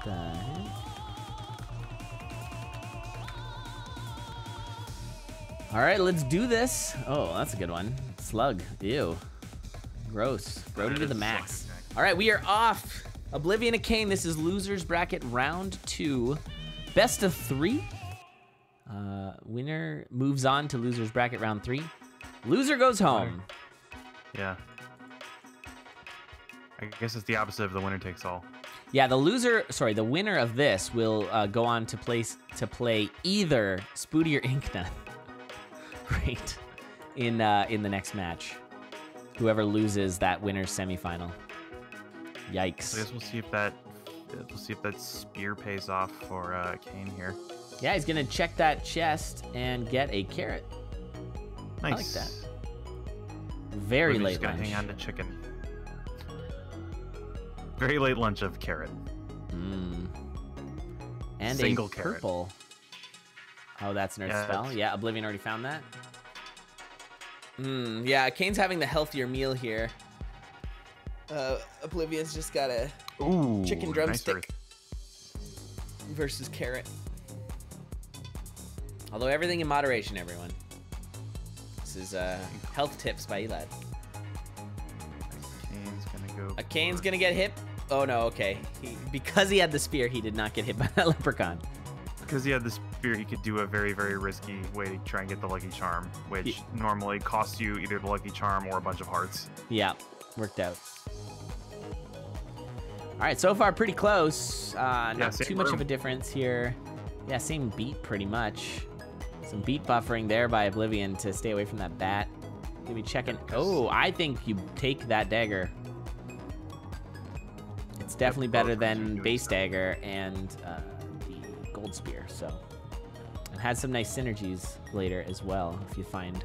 What the heck? All right, let's do this. Oh, that's a good one. Slug. Ew. Gross. Grody to the max. All right, we are off. Oblivion Echaen. This is losers bracket round 2. Best of 3. Winner moves on to losers bracket round 3. Loser goes home. Yeah. I guess it's the opposite of the winner takes all. Yeah, the winner of this will go on to play either Spooty or Inknut. Great. In the next match. Whoever loses that winner's semifinal. Yikes. So I guess we'll see if that spear pays off for Kane here. Yeah, he's gonna check that chest and get a carrot. Nice. I like that. Very late just gonna lunch. hang on to chicken. Very late lunch of carrot. And Single a carrot. purple. Oh, that's an earth spell. Yeah, Oblivion already found that. Yeah, Kane's having the healthier meal here. Oblivion's just got a chicken drumstick versus carrot. Although everything in moderation, everyone. This is health tips by Elad. Kane's gonna go. Kane's gonna get hit. Oh no, okay. Because he had the spear, he did not get hit by that leprechaun. Because he had the spear, he could do a very, very risky way to try and get the Lucky Charm, which normally costs you either the Lucky Charm or a bunch of hearts. Yeah, worked out. All right, so far pretty close. Not too much of a difference here. Yeah, same beat pretty much. Some beat buffering there by Oblivion to stay away from that bat. Gonna be checking. Oh, I think you take that dagger. It's definitely better than base dagger and the gold spear. So it has some nice synergies later as well if you find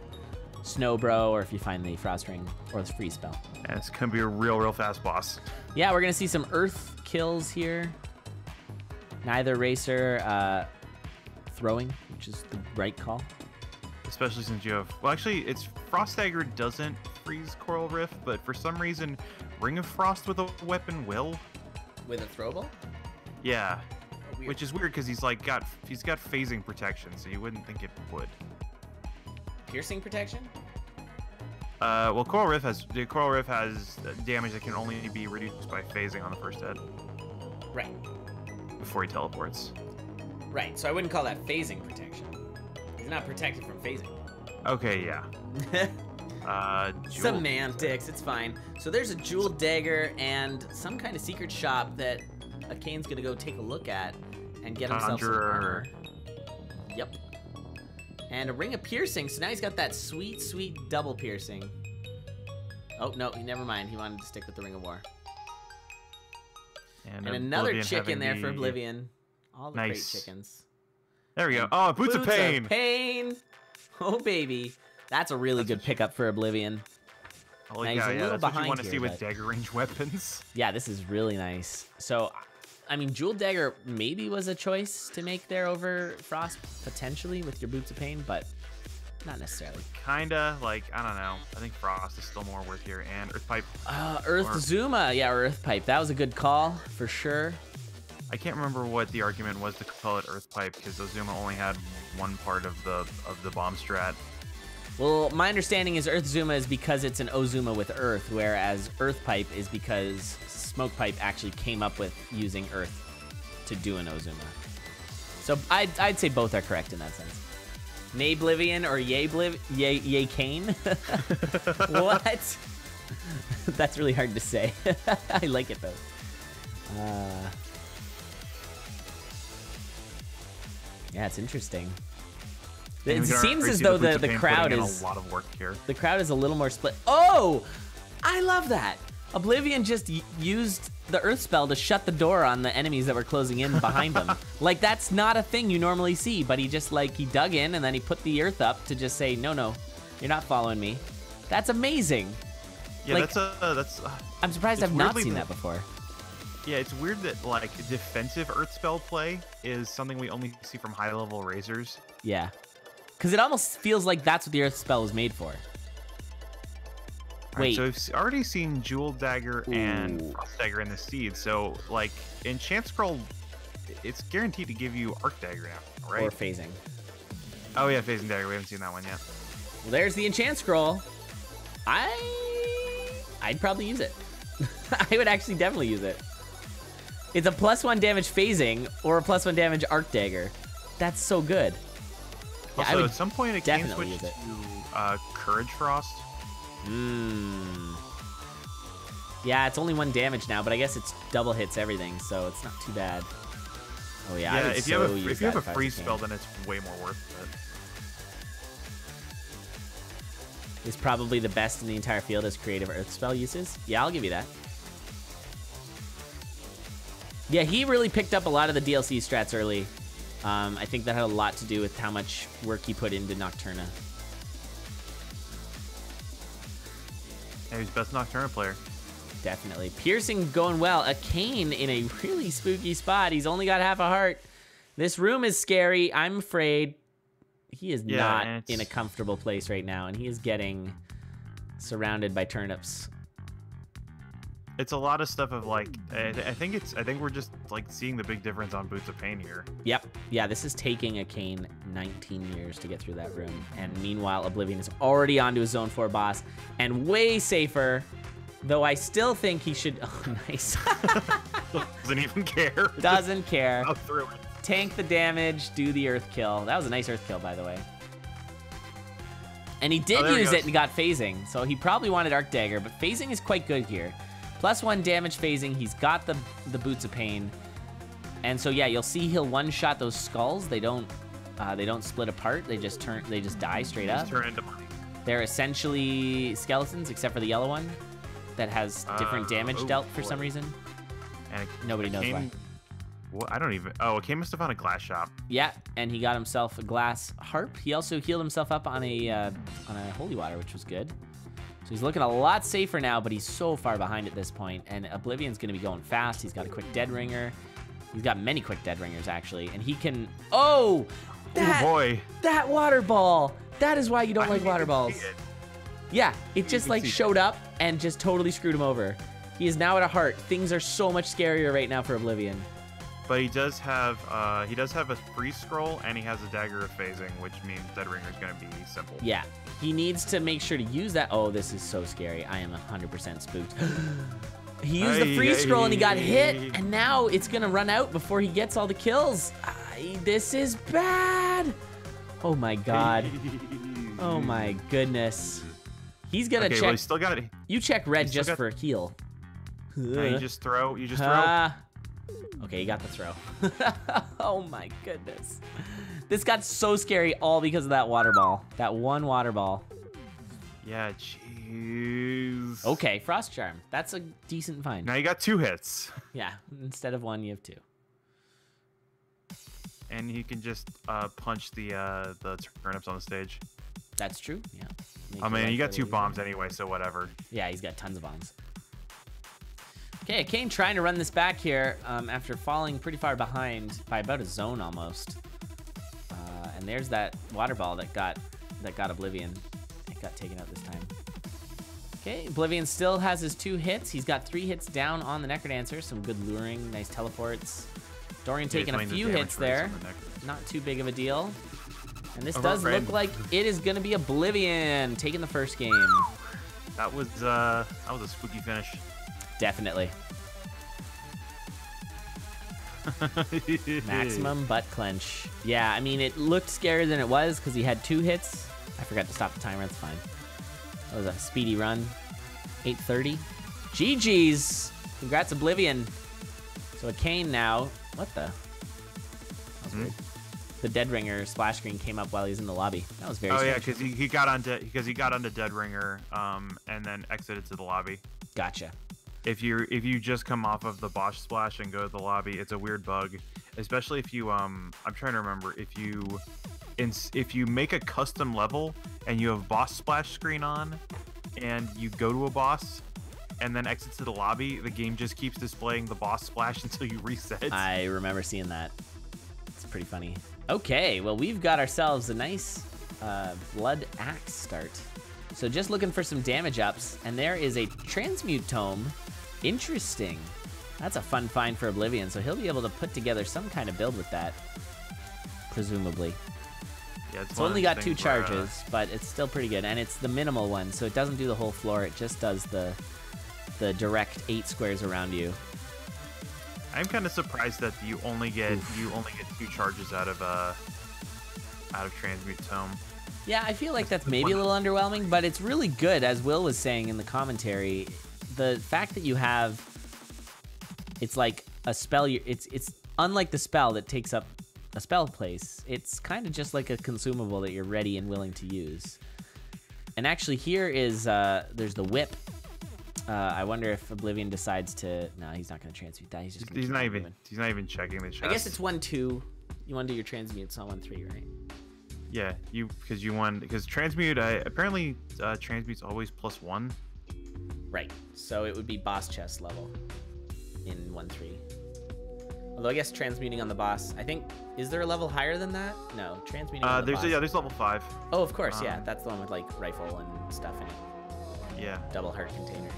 Snowbro or if you find the Frost Ring or the free spell. And it's gonna be a real fast boss. Yeah, we're gonna see some earth kills here. Neither racer throwing, which is the right call. Especially since you have, well, actually, it's Frost Dagger doesn't freeze Coral Rift, but for some reason, Ring of Frost with a weapon will. With a throwable? Yeah, Oh, weird. which is weird because he's got phasing protection, so you wouldn't think it would. Piercing protection? Well, Coral Rift has damage that can only be reduced by phasing on the first hit Right. before he teleports. Right, so I wouldn't call that phasing protection. He's not protected from phasing. Okay, yeah. Semantics, it's fine. So there's a jeweled dagger and some kind of secret shop that Kane's gonna go take a look at and get himself some armor. Yep. And a ring of piercing, so now he's got that sweet, sweet double piercing. Oh, no, never mind. He wanted to stick with the Ring of War. And another chicken there for Oblivion. All the great chickens. There we go. Oh, Boots of Pain. Pain. Oh, baby. That's a really good pickup for Oblivion. Holy cow, yeah, that's what you want to see with dagger range weapons. Yeah, this is really nice. So, I mean, Jeweled Dagger maybe was a choice to make there over Frost, potentially, with your Boots of Pain, but not necessarily. Kinda, like, I don't know. I think Frost is still more worth here, and Earth Pipe. Zuma. Yeah, or Earth Pipe. That was a good call, for sure. I can't remember what the argument was to call it Earth Pipe, because Ozuma only had one part of the bomb strat. Well, my understanding is Earth Zuma is because it's an Ozuma with Earth, whereas Earth Pipe is because Smoke Pipe actually came up with using Earth to do an Ozuma. So I'd say both are correct in that sense. Nayblivion or Yay Kane? What? That's really hard to say. I like it though. Yeah, it's interesting. It seems as though the crowd is a lot of work here. The crowd is a little more split. Oh, I love that. Oblivion just used the Earth spell to shut the door on the enemies that were closing in behind him. Like, that's not a thing you normally see, but he just, like, he dug in and then he put the Earth up to just say, no, you're not following me. That's amazing. Yeah, like, that's. I'm surprised I've not seen that before. Yeah, it's weird that, like, defensive Earth spell play is something we only see from high-level razors. Yeah. Because it almost feels like that's what the Earth spell was made for. Wait. So we've already seen Jewel Dagger and Frost Dagger in the seed. So, like, Enchant Scroll it's guaranteed to give you Arc Dagger now, right? Or phasing. Oh yeah, Phasing Dagger. We haven't seen that one yet. Well, there's the enchant scroll. I'd probably use it. I would actually definitely use it. It's a +1 damage phasing or a +1 damage Arc Dagger. That's so good. Yeah, Also, at some point it can switch use it. to Courage Frost. Yeah, it's only 1 damage now, but I guess it's double hits everything, so it's not too bad. Oh yeah, I would if you have a freeze spell, then it's way more worth it. Is probably the best in the entire field as creative earth spell uses. Yeah, I'll give you that. Yeah, he really picked up a lot of the DLC strats early. I think that had a lot to do with how much work he put into Nocturna. Yeah, he's best Nocturna player. Definitely. Piercing going well. Echaen in a really spooky spot. He's only got half a heart. This room is scary. I'm afraid. He is not in a comfortable place right now, and he is getting surrounded by turnips. It's a lot of stuff of like, I think we're just like seeing the big difference on Boots of Pain here. Yep. Yeah, this is taking Echaen 19 years to get through that room. And meanwhile, Oblivion is already onto his Zone 4 boss and way safer. Though I still think he should... Oh, nice. Doesn't even care. Doesn't care. Up through it. Tank the damage, do the earth kill. That was a nice earth kill, by the way. And he did use it and got phasing. So he probably wanted Arc Dagger, but phasing is quite good here. +1 damage phasing. He's got the Boots of Pain. And so, yeah, you'll see he'll one-shot those skulls. They don't split apart. They just die straight up. Turn into money. They're essentially skeletons, except for the yellow one that has different damage dealt for some reason. And nobody knows why. Well, I don't even... Oh, Echaen must have found a glass shop. Yeah, and he got himself a glass harp. He also healed himself up on a holy water, which was good. So he's looking a lot safer now, but he's so far behind at this point. And Oblivion's going to be going fast. He's got a quick Dead Ringer. He's got many quick Dead Ringers, actually. And he can... Oh! Boy. That water ball! That is why you don't like water balls. Yeah, it just like showed up and just totally screwed him over. He is now at a heart. Things are so much scarier right now for Oblivion. But he does have a freeze scroll and he has a dagger of phasing, which means Dead Ringer is going to be simple. Yeah, he needs to make sure to use that. Oh, this is so scary. I am 100% spooked. He used the freeze scroll and he got hit, and now it's going to run out before he gets all the kills. This is bad. Oh my god. Oh my goodness. He's gonna check. Well, he still got it. You check red just for a heal. No, you just throw. You just throw. Okay, you got the throw. Oh my goodness. This got so scary all because of that water ball. That one water ball. Yeah, jeez. Okay, Frost Charm. That's a decent find. Now you got 2 hits. Yeah, instead of 1, you have 2. And he can just punch the turnips on the stage. That's true, yeah. I mean, you got 2 bombs anyway, so whatever. Yeah, he's got tons of bombs. Okay, Echaen trying to run this back here after falling pretty far behind by about a zone almost. And there's that water ball that got Oblivion. It got taken out this time. Okay, Oblivion still has his 2 hits. He's got 3 hits down on the Necrodancer. Some good luring, nice teleports. Dorian taking a few hits there. Not too big of a deal. And this does look like it is going to be Oblivion taking the first game. That was a spooky finish. Definitely. Maximum butt clench. Yeah, I mean, it looked scarier than it was because he had 2 hits. I forgot to stop the timer. That's fine. That was a speedy run. 8:30. GG's. Congrats, Oblivion. So Echaen now. What the? That was weird. The Dead Ringer splash screen came up while he's in the lobby. That was very strange. Oh yeah, because he got onto Dead Ringer and then exited to the lobby. Gotcha. If you just come off of the boss splash and go to the lobby, it's a weird bug. Especially if you I'm trying to remember if you make a custom level and you have boss splash screen on and you go to a boss and then exit to the lobby, the game just keeps displaying the boss splash until you reset. I remember seeing that. It's pretty funny. Okay, well, we've got ourselves a nice Blood Axe start. So just looking for some damage ups, and there is a Transmute Tome. Interesting. That's a fun find for Oblivion, so he'll be able to put together some kind of build with that, presumably. Yeah, It's only got 2 charges, but it's still pretty good, and it's the minimal one, so it doesn't do the whole floor. It just does the direct 8 squares around you. I'm kind of surprised that you only get 2 charges out of Transmute Tome. Yeah, I feel like that's maybe a little underwhelming, but it's really good, as Will was saying in the commentary. The fact that you have, it's like a spell. It's unlike the spell that takes up a spell place. It's kind of just like a consumable that you're ready and willing to use. And actually, here is there's the whip. I wonder if Oblivion decides to. No, he's not going to transmute that. He's just. He's not even checking the chest. I guess it's 1-2. You want to do your transmutes on 1-3, right? Yeah, because transmute apparently transmute's always +1. Right. So it would be boss chest level in 1-3. Although I guess transmuting on the boss, I think, is there a level higher than that? No, transmuting on the boss. There's level 5. Oh, of course, yeah. That's the one with like rifle and stuff in it. Yeah. Double heart containers.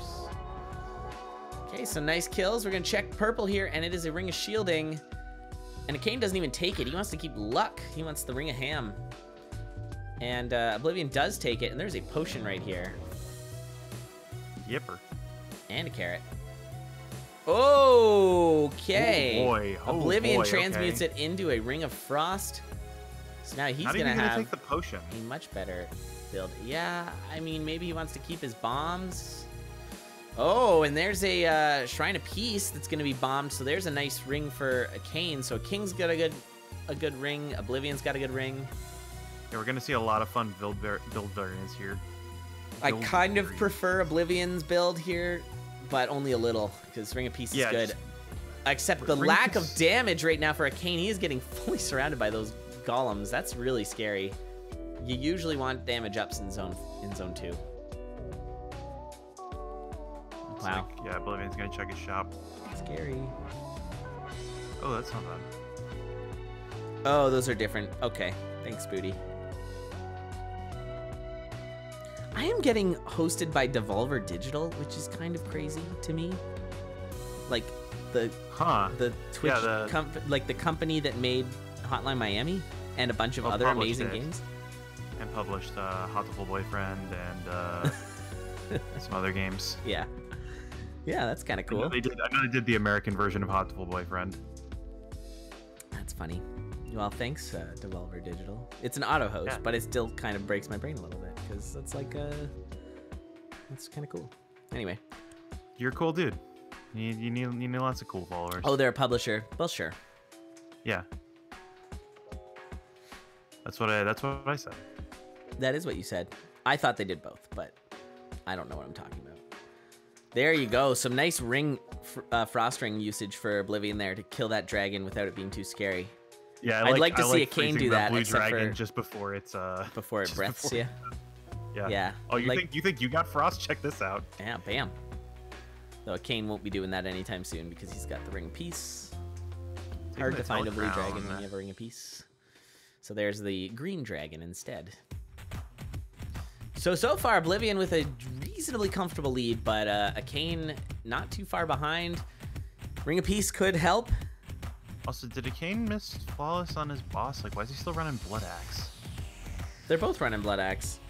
Okay, so nice kills. We're gonna check purple here, and it is a Ring of Shielding. And Echaen doesn't even take it. He wants to keep luck. He wants the Ring of Ham. And Oblivion does take it, and there's a potion right here. Yipper. And a carrot. Okay. Oh boy. Oblivion transmutes it into a Ring of Frost. So now he's gonna have take the potion. A much better build. Yeah, I mean, maybe he wants to keep his bombs. Oh, and there's a Shrine of Peace that's gonna be bombed. So there's a nice ring for Echaen. So King's got a good ring. Oblivion's got a good ring. Yeah, we're gonna see a lot of fun build variants here. I kind of prefer Oblivion's build here, but only a little, because Ring of Peace is good. Except the lack of damage right now for Echaen. He is getting fully surrounded by those golems. That's really scary. You usually want damage ups in zone 2. Wow. Yeah, Oblivion's gonna check his shop. Scary. Oh, that's not bad. Oh, those are different. Okay. Thanks, Booty. I am getting hosted by Devolver Digital, which is kind of crazy to me. Like the Twitch like the company that made Hotline Miami and a bunch of other amazing games. And published Hotful Boyfriend and some other games. Yeah. Yeah, that's kind of cool. I know they did the American version of Hotful Boyfriend. That's funny. Well, thanks, Devolver Digital. It's an auto host, but it still kind of breaks my brain a little bit because it's like that's kind of cool. Anyway, you're a cool dude. You need lots of cool followers. Oh, they're a publisher. Well, sure. Yeah. That's what I said. That is what you said. I thought they did both, but I don't know what I'm talking about. There you go. Some nice frost ring usage for Oblivion there to kill that dragon without it being too scary. Yeah, I'd like to see Echaen do that. Blue dragon just before it's before it breaths you. Yeah. Yeah. Oh, you think you got frost? Check this out. Yeah, bam. Though Echaen won't be doing that anytime soon because he's got the Ring of Peace. Hard to find a blue dragon when you have a Ring of Peace. So there's the green dragon instead. So far Oblivion with a reasonably comfortable lead, but Echaen not too far behind. Ring of Peace could help. Also, did Echaen miss flawless on his boss? Like, why is he still running Blood Axe? They're both running Blood Axe.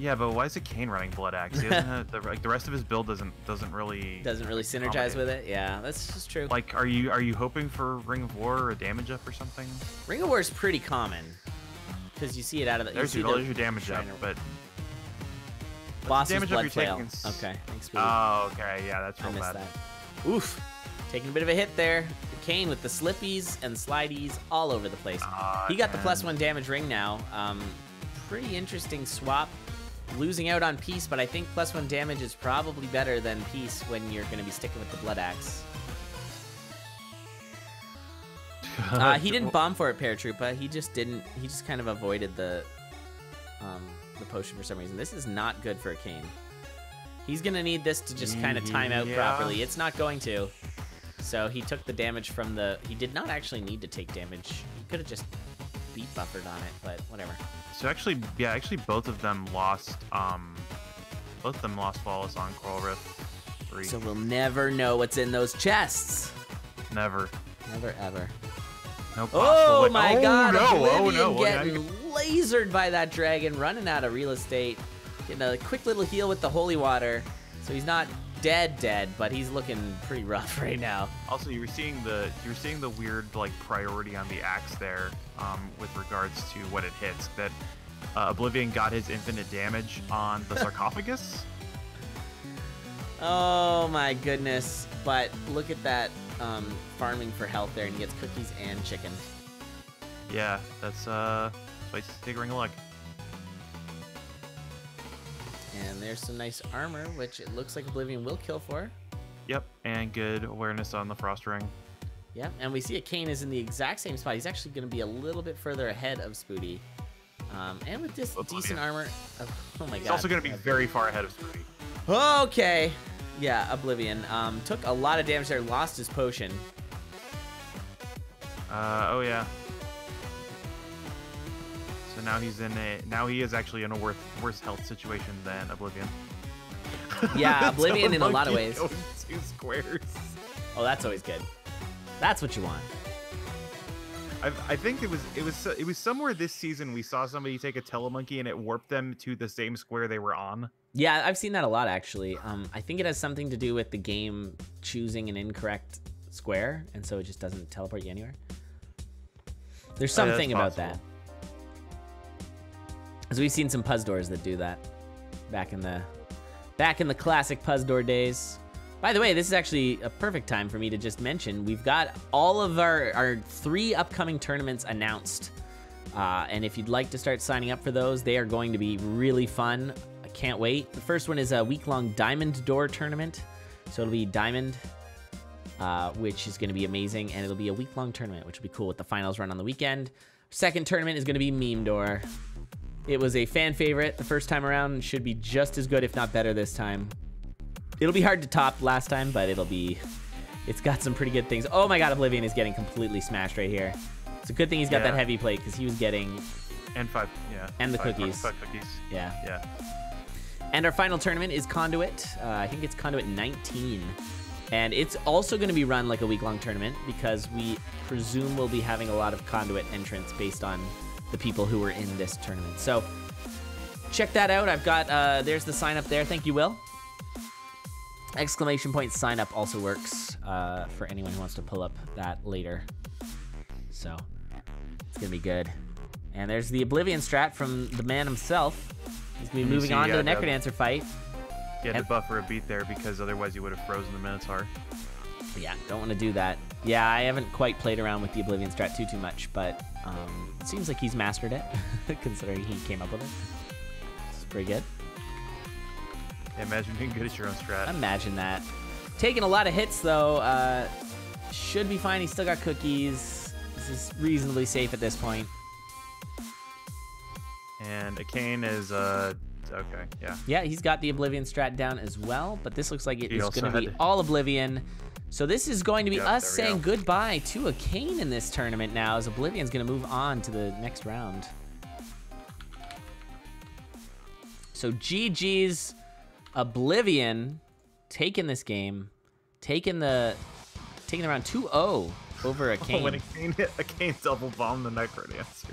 Yeah, but why is Echaen running Blood Axe? He doesn't have the rest of his build doesn't really synergize with it. Yeah, that's just true. Like, are you hoping for Ring of War or a damage up or something? Ring of War is pretty common because you see it out of the. There's your damage up, but boss damage blood up you're flail. taking. Okay, thanks. Booty. Oh, okay, yeah, that's real bad. That. Oof, taking a bit of a hit there. Echaen with the slippies and slideys all over the place. He got the +1 damage ring now. Pretty interesting swap. Losing out on Peace, but I think +1 damage is probably better than Peace when you're going to be sticking with the Blood Axe. He didn't bomb for it, Paratroopa. He just didn't. He just kind of avoided the potion for some reason. This is not good for Echaen. He's going to need this to just kind of time out properly. It's not going to. So he took the damage from the... He did not actually need to take damage. He could have just beat buffered on it, but whatever. So actually both of them lost flawless on Coral Rift. 3. So we'll never know what's in those chests. Never. Never, ever. No possible way. My God, no. Oblivion Well, getting lasered by that dragon, running out of real estate. Getting a quick little heal with the holy water. So he's not dead, but he's looking pretty rough right now. Also, you were seeing the weird like priority on the axe there, with regards to what it hits. That Oblivion got his infinite damage on the sarcophagus. Oh my goodness! But look at that farming for health there, and he gets cookies and chicken. Yeah, that's take a ring of luck. And there's some nice armor, which it looks like Oblivion will kill for. Yep, and good awareness on the frost ring. Yep, and we see Echaen is in the exact same spot. He's actually going to be a little bit further ahead of Spoody. And with this decent armor, oh my God. He's also going to be very far ahead of Spoody. Okay. Yeah, Oblivion. Took a lot of damage there, lost his potion. Oh yeah. So now he is actually in a worse health situation than Oblivion. Yeah, Oblivion in a lot of ways. Going 2 squares. Oh, that's always good. That's what you want. I think it was somewhere this season we saw somebody take a telemonkey and it warped them to the same square they were on. Yeah, I've seen that a lot actually. I think it has something to do with the game choosing an incorrect square, and so it just doesn't teleport you anywhere. There's something about that. Because we've seen some Puzdors that do that back in the classic Puzdor days. By the way, this is actually a perfect time for me to just mention we've got all of our 3 upcoming tournaments announced. And if you'd like to start signing up for those, they are going to be really fun. I can't wait. The first one is a week-long Diamond Door tournament. So it'll be Diamond, which is going to be amazing. And it'll be a week-long tournament, which will be cool with the finals run on the weekend. Second tournament is going to be Meme Door. It was a fan favorite the first time around and should be just as good, if not better this time. It'll be hard to top last time, but it's got some pretty good things. Oh my God, Oblivion is getting completely smashed right here. It's a good thing he's got that heavy plate because he was getting... And 5, yeah. And the cookies. 5 cookies. Yeah. Yeah. And our final tournament is Conduit. I think it's Conduit 19. And it's also going to be run like a week-long tournament because we presume we'll be having a lot of Conduit entrants based on the people who were in this tournament. So check that out. I've got, there's the sign up there. Thank you, Will. Exclamation point sign up also works for anyone who wants to pull up that later. So it's going to be good. And there's the Oblivion strat from the man himself. He's going to be moving on to the Necrodancer fight. You had to buffer a beat there because otherwise you would have frozen the Minotaur. Yeah, don't want to do that. Yeah, I haven't quite played around with the Oblivion strat too much, but it seems like he's mastered it, considering he came up with it. It's pretty good. Yeah, imagine being good at your own strat. Imagine that. Taking a lot of hits, though. Should be fine. He's still got cookies. This is reasonably safe at this point. And Echaen is, okay, yeah. Yeah, he's got the Oblivion strat down as well, but this looks like it is going to be all Oblivion. So this is going to be us saying goodbye to Echaen in this tournament now, as Oblivion's going to move on to the next round. So GG's Oblivion taking this game, taking the round 2-0 over Echaen. When Echaen double bombed the Necrodancer.